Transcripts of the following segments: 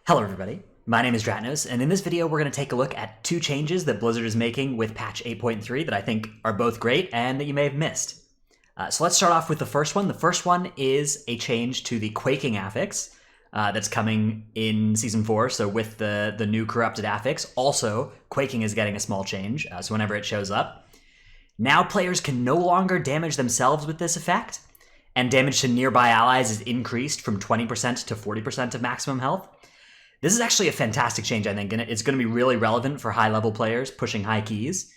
Hello everybody, my name is Dratnos, and in this video we're going to take a look at two changes that Blizzard is making with patch 8.3 that I think are both great and that you may have missed. So let's start off with the first one. The first one is a change to the Quaking affix that's coming in Season 4, so with the new corrupted affix. Also, Quaking is getting a small change, so whenever it shows up. Now players can no longer damage themselves with this effect, and damage to nearby allies is increased from 20% to 40% of maximum health. This is actually a fantastic change, I think, and it's going to be really relevant for high-level players pushing high keys.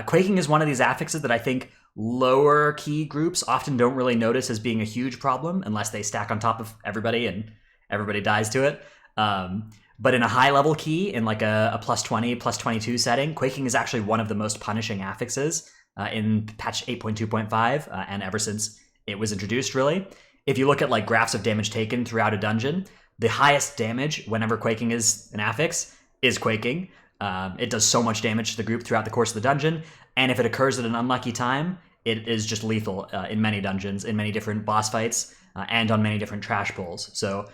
Quaking is one of these affixes that I think lower key groups often don't really notice as being a huge problem unless they stack on top of everybody and everybody dies to it. But in a high-level key, in like a plus 20, plus 22 setting, Quaking is actually one of the most punishing affixes in patch 8.2.5 and ever since it was introduced, really. If you look at like graphs of damage taken throughout a dungeon, the highest damage whenever Quaking is an affix is Quaking. It does so much damage to the group throughout the course of the dungeon, and if it occurs at an unlucky time, it is just lethal in many dungeons, in many different boss fights, and on many different trash pulls. So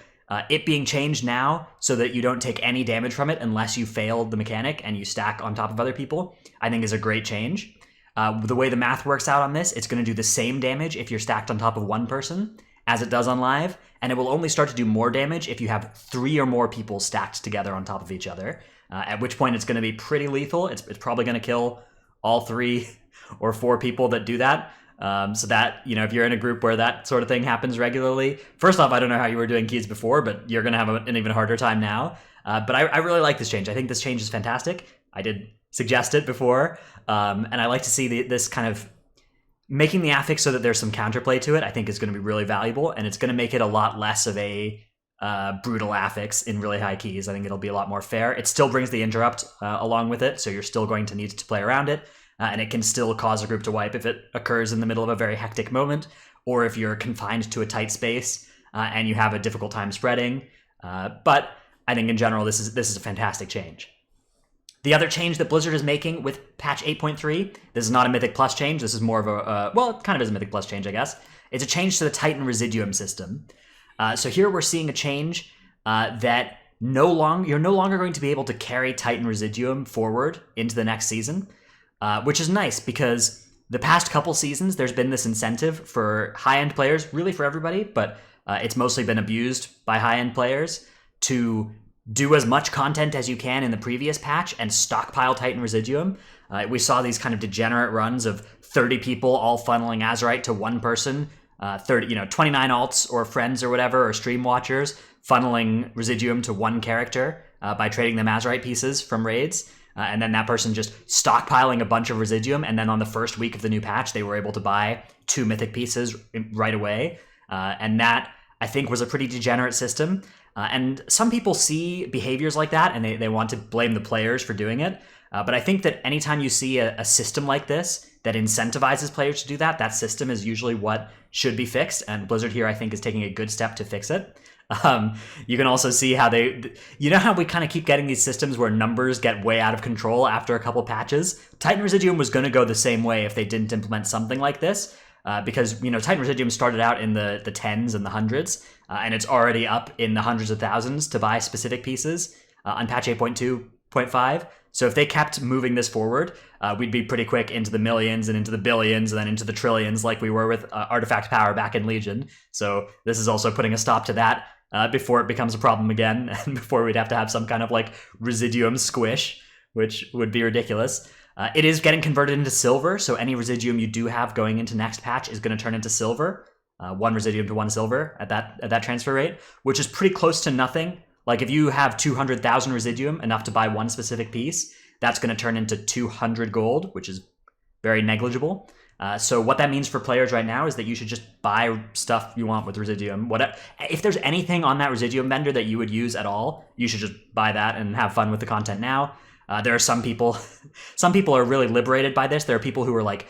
it being changed now so that you don't take any damage from it unless you failed the mechanic and you stack on top of other people, I think is a great change. The way the math works out on this, it's going to do the same damage if you're stacked on top of one person as it does on live, and it will only start to do more damage if you have 3 or more people stacked together on top of each other, at which point it's going to be pretty lethal. It's probably going to kill all 3 or 4 people that do that. So that, if you're in a group where that sort of thing happens regularly, first off, I don't know how you were doing keys before, but you're going to have an even harder time now. But I really like this change. I think this change is fantastic. I did suggest it before, and I like to see this kind of making the affix so that there's some counterplay to it. I think is going to be really valuable, and it's going to make it a lot less of a brutal affix in really high keys. I think it'll be a lot more fair. It still brings the interrupt along with it, so you're still going to need to play around it, and it can still cause a group to wipe if it occurs in the middle of a very hectic moment, or if you're confined to a tight space and you have a difficult time spreading. But I think in general, this is a fantastic change. The other change that Blizzard is making with patch 8.3, this is not a Mythic Plus change, this is more of it kind of is a Mythic Plus change, I guess. It's a change to the Titan Residuum system. So here we're seeing a change that you're no longer going to be able to carry Titan Residuum forward into the next season, which is nice because the past couple seasons there's been this incentive for high-end players, really for everybody, but it's mostly been abused by high-end players to do as much content as you can in the previous patch and stockpile Titan Residuum. We saw these kind of degenerate runs of 30 people all funneling Azerite to one person, 29 alts or friends or whatever, or stream watchers funneling Residuum to one character by trading them Azerite pieces from raids. And then that person just stockpiling a bunch of Residuum, and then on the first week of the new patch, they were able to buy 2 mythic pieces right away. And that, I think, was a pretty degenerate system. And some people see behaviors like that and they want to blame the players for doing it. But I think that anytime you see a system like this that incentivizes players to do that, that system is usually what should be fixed. And Blizzard here, I think, is taking a good step to fix it. You can also see how how we kind of keep getting these systems where numbers get way out of control after a couple patches. Titan Residuum was going to go the same way if they didn't implement something like this. Because Titan Residuum started out in the 10s and the 100s, and it's already up in the hundreds of thousands to buy specific pieces on patch 8.2.5. So if they kept moving this forward, we'd be pretty quick into the millions and into the billions and then into the trillions like we were with artifact power back in Legion. So this is also putting a stop to that before it becomes a problem again and before we'd have to have some kind of like Residuum squish, which would be ridiculous. It is getting converted into silver, so any Residuum you do have going into next patch is going to turn into silver. 1 Residuum to 1 silver at that transfer rate, which is pretty close to nothing. Like if you have 200,000 Residuum, enough to buy 1 specific piece, that's going to turn into 200 gold, which is very negligible. So what that means for players right now is that you should just buy stuff you want with Residuum. If there's anything on that Residuum vendor that you would use at all, you should just buy that and have fun with the content now. There are some people are really liberated by this. There are people who are like,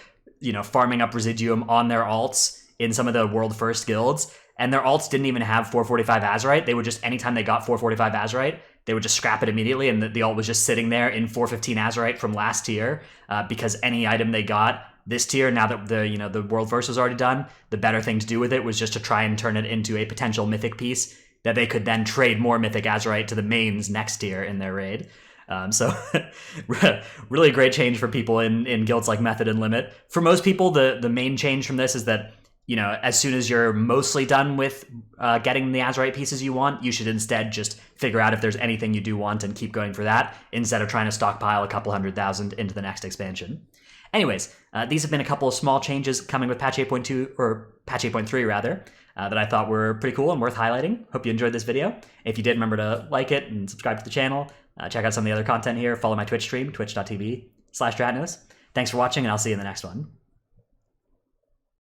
farming up Residuum on their alts in some of the world first guilds, and their alts didn't even have 445 Azerite. They would just, anytime they got 445 Azerite, they would just scrap it immediately, and the alt was just sitting there in 415 Azerite from last tier, because any item they got this tier, now that the world first was already done, the better thing to do with it was just to try and turn it into a potential mythic piece that they could then trade more Mythic Azurite to the mains next tier in their raid. So really great change for people in guilds like Method and Limit. For most people, the main change from this is that, you know, as soon as you're mostly done with getting the Azurite pieces you want, you should instead just figure out if there's anything you do want and keep going for that, instead of trying to stockpile a couple 100,000 into the next expansion. Anyways, these have been a couple of small changes coming with patch 8.2, or patch 8.3 rather, that I thought were pretty cool and worth highlighting. Hope you enjoyed this video. If you did, remember to like it and subscribe to the channel. Check out some of the other content here. Follow my Twitch stream, twitch.tv/Dratnos. Thanks for watching, and I'll see you in the next one.